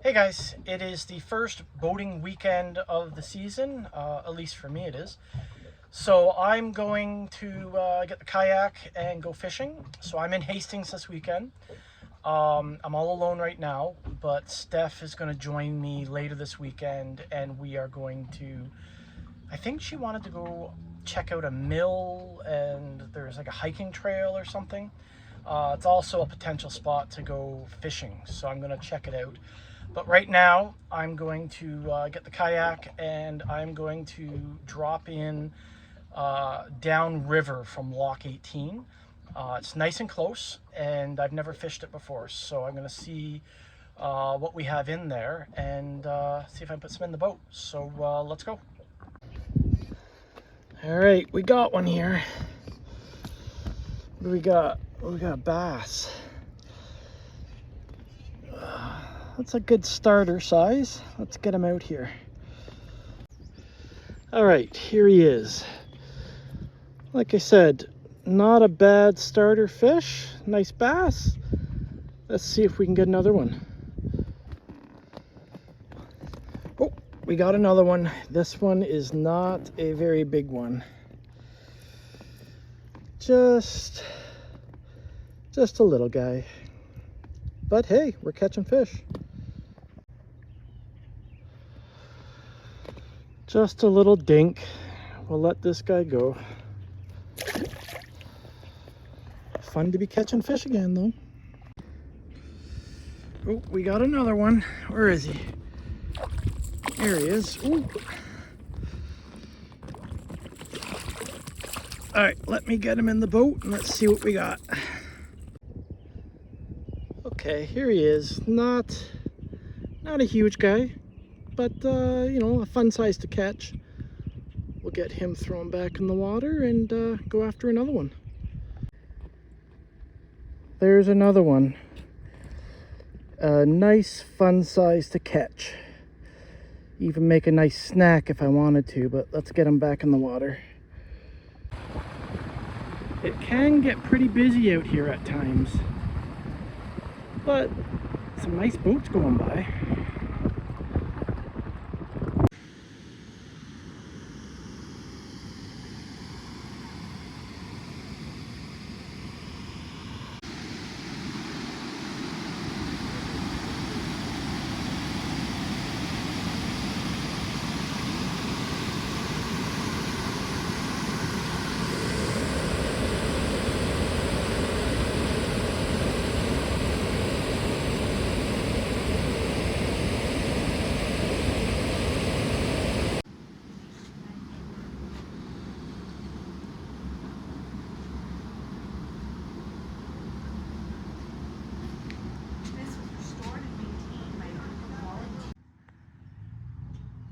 Hey guys, it is the first boating weekend of the season, at least for me it is. So I'm going to get the kayak and go fishing. So I'm in Hastings this weekend. I'm all alone right now, but Steph is going to join me later this weekend and we are going to, I think she wanted to go check out a mill and there's like a hiking trail or something. It's also a potential spot to go fishing, so I'm going to check it out. But right now, I'm going to get the kayak and I'm going to drop in downriver from Lock 18. It's nice and close, and I've never fished it before, so I'm going to see what we have in there and see if I can put some in the boat. So let's go. All right, we got one here. What do we got? We got bass. That's a good starter size. Let's get him out here. All right, here he is. Like I said, not a bad starter fish. Nice bass. Let's see if we can get another one. Oh, we got another one. This one is not a very big one. Just a little guy. But hey, we're catching fish. Just a little dink. We'll let this guy go. Fun to be catching fish again though. Oh, we got another one. Where is he? There he is. Ooh. All right, let me get him in the boat and let's see what we got. Okay, here he is. Not a huge guy, but you know, a fun size to catch. We'll get him thrown back in the water and go after another one. There's another one. A nice fun size to catch. Even make a nice snack if I wanted to, but let's get him back in the water. It can get pretty busy out here at times, but some nice boats going by.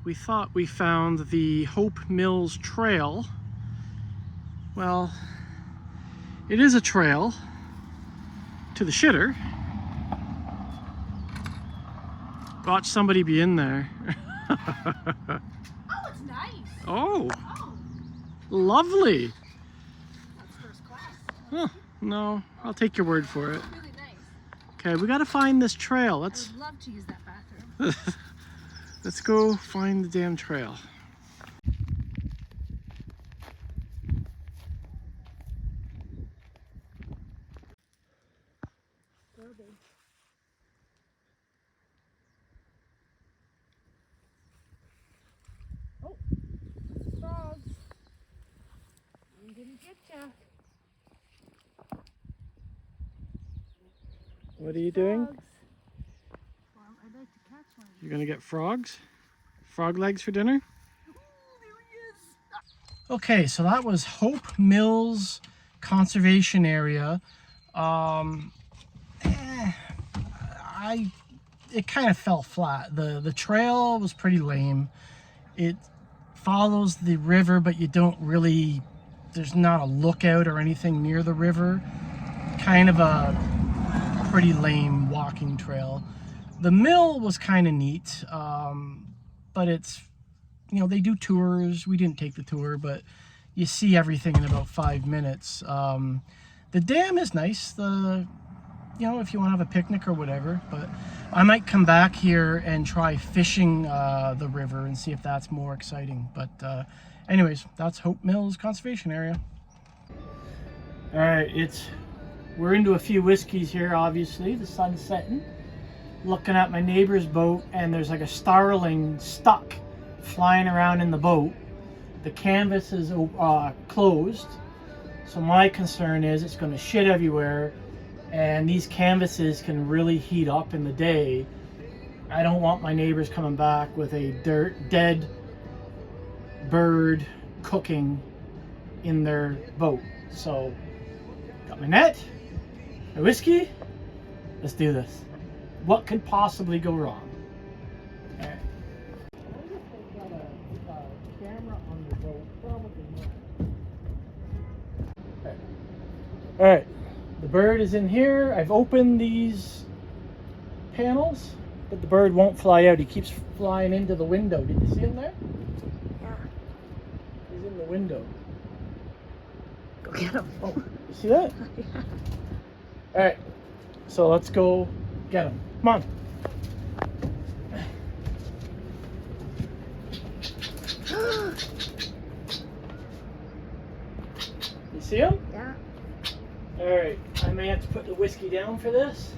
We thought we found the Hope Mills Trail. Well, it is a trail to the shitter. Watch somebody be in there. Oh, it's nice. Oh, Oh, lovely. that's first class. Huh, no, I'll take your word for it. It's really nice. Okay, we gotta find this trail. I would love to use that bathroom. Let's go find the damn trail. Oh, frogs. I'm gonna get ya. What are you doing? Frogs. Well, I'd like to catch one. You're gonna get frogs? Frog legs for dinner? Ooh, there he is. Okay, so that was Hope Mills Conservation Area. It kind of fell flat. The trail was pretty lame. It follows the river, but you don't really, there's not a lookout or anything near the river. Kind of a pretty lame walking trail. The mill was kind of neat, but it's, you know, they do tours. We didn't take the tour, but you see everything in about 5 minutes. The dam is nice, you know, if you want to have a picnic or whatever, but I might come back here and try fishing the river and see if that's more exciting. But anyways, that's Hope Mills Conservation Area. All right, we're into a few whiskeys here, obviously. The sun's setting. Looking at my neighbor's boat, and there's like a starling stuck flying around in the boat. The canvas is closed, so my concern is it's going to shit everywhere, and these canvases can really heat up in the day. I don't want my neighbors coming back with a dead bird cooking in their boat. So, got my net, my whiskey. Let's do this. What could possibly go wrong? All right. I wonder if they've got a camera on the boat. Probably not. All right. The bird is in here. I've opened these panels, but the bird won't fly out. He keeps flying into the window. Did you see him there? Yeah. He's in the window. Go get him. Oh, you see that? Yeah. All right. So let's go get him. Come on. You see him? Yeah. All right. I may have to put the whiskey down for this.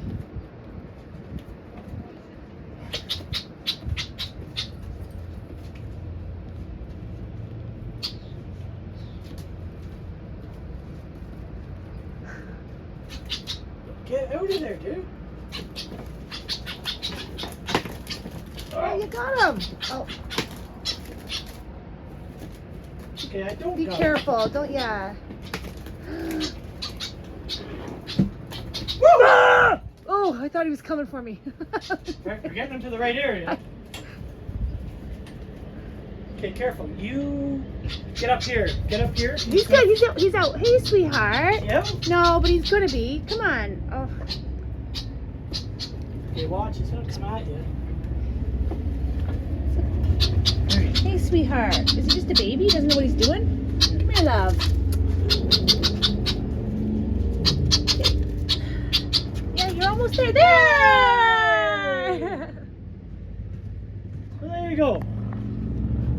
Get out of there, dude. Oh, you got him. Oh, Okay, I don't be got careful. Don't, yeah. Ah! Oh, I thought he was coming for me. We're getting him to the right area. Okay, careful. You get up here. Get up here. He's good. He's out. Hey, sweetheart. Yep. No, but he's gonna be. Come on. Oh. Okay, watch. He's gonna come at you. Hey, sweetheart. Is he just a baby? He doesn't know what he's doing? Come here, love. Yeah, you're almost there. There! Well, there you go.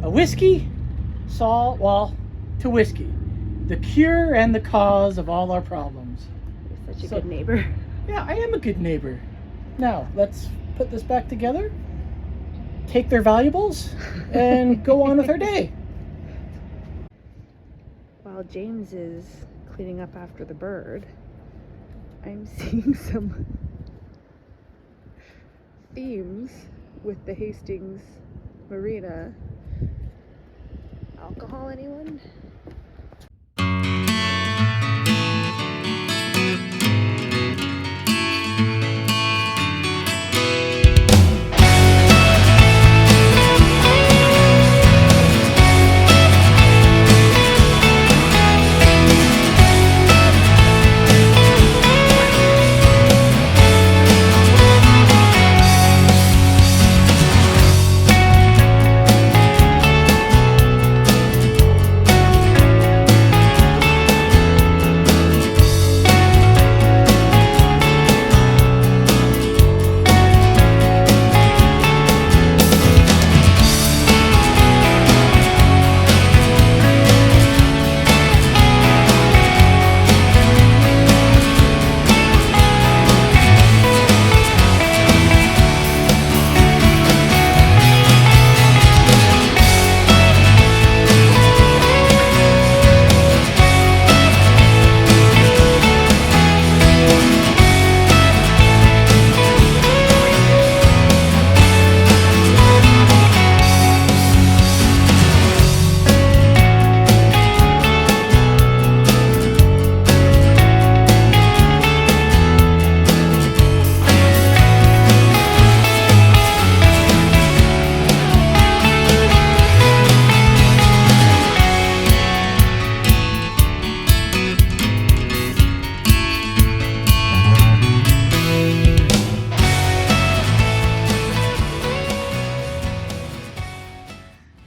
A whiskey, salt, well, to whiskey. The cure and the cause of all our problems. You're such a good neighbor. Yeah, I am a good neighbor. Now, let's put this back together, take their valuables, and go on with our day. While James is cleaning up after the bird, I'm seeing some themes with the Hastings Marina. Alcohol, anyone?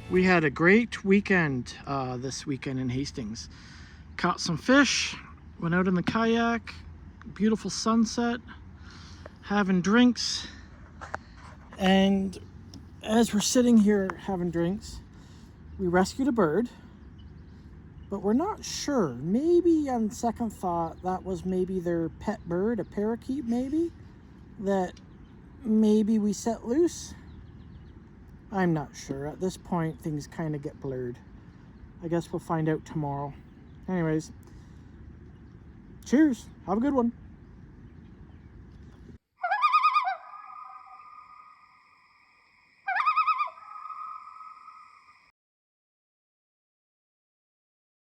We had a great weekend this weekend in Hastings. Caught some fish, went out in the kayak, beautiful sunset, having drinks, And as we're sitting here having drinks, we rescued a bird, but we're not sure. Maybe on second thought, that was maybe their pet bird, a parakeet maybe, that maybe we set loose. I'm not sure. At this point, things kind of get blurred. I guess we'll find out tomorrow. Anyways, cheers. Have a good one.